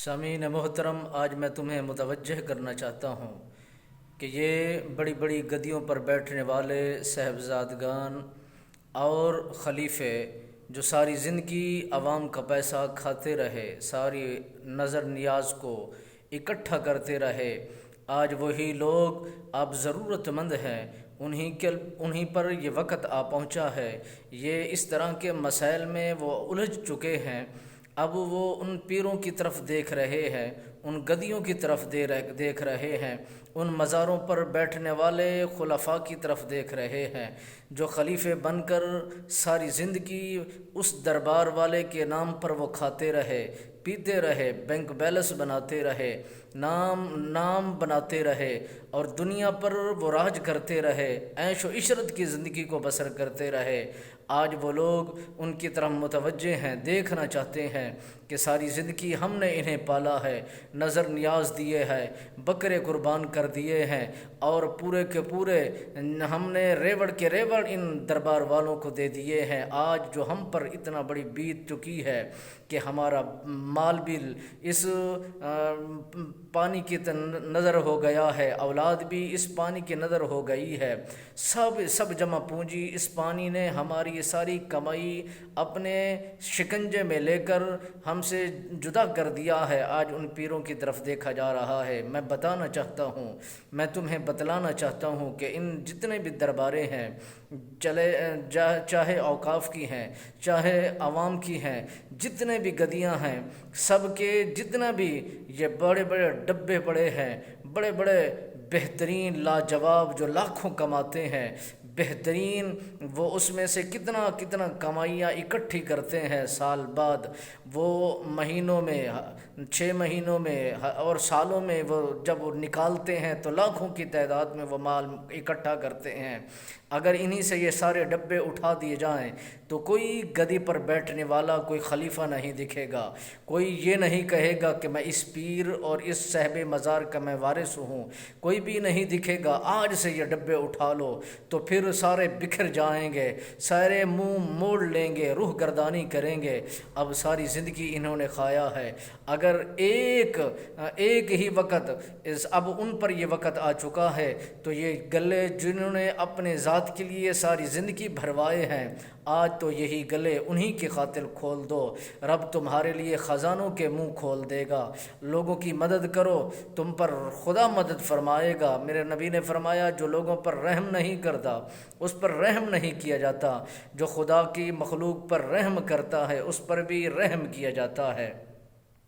سامعین محترم، آج میں تمہیں متوجہ کرنا چاہتا ہوں کہ یہ بڑی بڑی گدیوں پر بیٹھنے والے صاحبزادگان اور خلیفے جو ساری زندگی عوام کا پیسہ کھاتے رہے، ساری نظر نیاز کو اکٹھا کرتے رہے، آج وہی لوگ اب ضرورت مند ہیں، انہی پر یہ وقت آ پہنچا ہے۔ یہ اس طرح کے مسائل میں وہ الجھ چکے ہیں، اب وہ ان پیروں کی طرف دیکھ رہے ہیں، ان گدیوں کی طرف دیکھ رہے ہیں، ان مزاروں پر بیٹھنے والے خلفاء کی طرف دیکھ رہے ہیں جو خلیفے بن کر ساری زندگی اس دربار والے کے نام پر وہ کھاتے رہے، پیتے رہے، بینک بیلنس بناتے رہے، نام بناتے رہے اور دنیا پر وہ راج کرتے رہے، عیش و عشرت کی زندگی کو بسر کرتے رہے۔ آج وہ لوگ ان کی طرف متوجہ ہیں، دیکھنا چاہتے ہیں کہ ساری زندگی ہم نے انہیں پالا ہے، نظر نیاز دیے ہیں، بکرے قربان کر دیے ہیں اور پورے کے پورے ہم نے ریوڑ کے ریوڑ ان دربار والوں کو دے دیے ہیں۔ آج جو ہم پر اتنا بڑی بیت چکی ہے کہ ہمارا مال بھی اس پانی کی نظر ہو گیا ہے، اولاد بھی اس پانی کی نظر ہو گئی ہے، سب جمع پونجی اس پانی نے ہماری ساری کمائی اپنے شکنجے میں لے کر ہم سے جدا کر دیا ہے۔ آج ان پیروں کی طرف دیکھا جا رہا ہے۔ میں بتانا چاہتا ہوں، میں تمہیں بتلانا چاہتا ہوں کہ ان جتنے بھی درباریں ہیں، چاہے اوقاف کی ہیں، چاہے عوام کی ہیں، جتنے بھی گدیاں ہیں، سب کے جتنا بھی یہ بڑے بڑے ڈبے پڑے ہیں، بڑے بڑے بہترین لاجواب جو لاکھوں کماتے ہیں، بہترین وہ اس میں سے کتنا کتنا کمائیاں اکٹھی کرتے ہیں سال بعد، وہ مہینوں میں، 6 مہینوں میں اور سالوں میں وہ جب وہ نکالتے ہیں تو لاکھوں کی تعداد میں وہ مال اکٹھا کرتے ہیں۔ اگر انہی سے یہ سارے ڈبے اٹھا دیے جائیں تو کوئی گدی پر بیٹھنے والا کوئی خلیفہ نہیں دکھے گا، کوئی یہ نہیں کہے گا کہ میں اس پیر اور اس صاحب مزار کا میں وارث ہوں، کوئی بھی نہیں دکھے گا۔ آج سے یہ ڈبے اٹھا لو تو پھر سارے بکھر جائیں گے، سارے منہ موڑ لیں گے، روح گردانی کریں گے۔ اب ساری زندگی انہوں نے کھایا ہے، اگر ایک ہی وقت اب ان پر یہ وقت آ چکا ہے تو یہ گلے جنہوں نے اپنے ذات کے لیے ساری زندگی بھروائے ہیں، آج تو یہی گلے انہی کی خاطر کھول دو۔ رب تمہارے لیے خزانوں کے منہ کھول دے گا۔ لوگوں کی مدد کرو، تم پر خدا مدد فرمائے گا۔ میرے نبی نے فرمایا جو لوگوں پر رحم نہیں کرتا اس پر رحم نہیں کیا جاتا، جو خدا کی مخلوق پر رحم کرتا ہے اس پر بھی رحم کیا جاتا ہے۔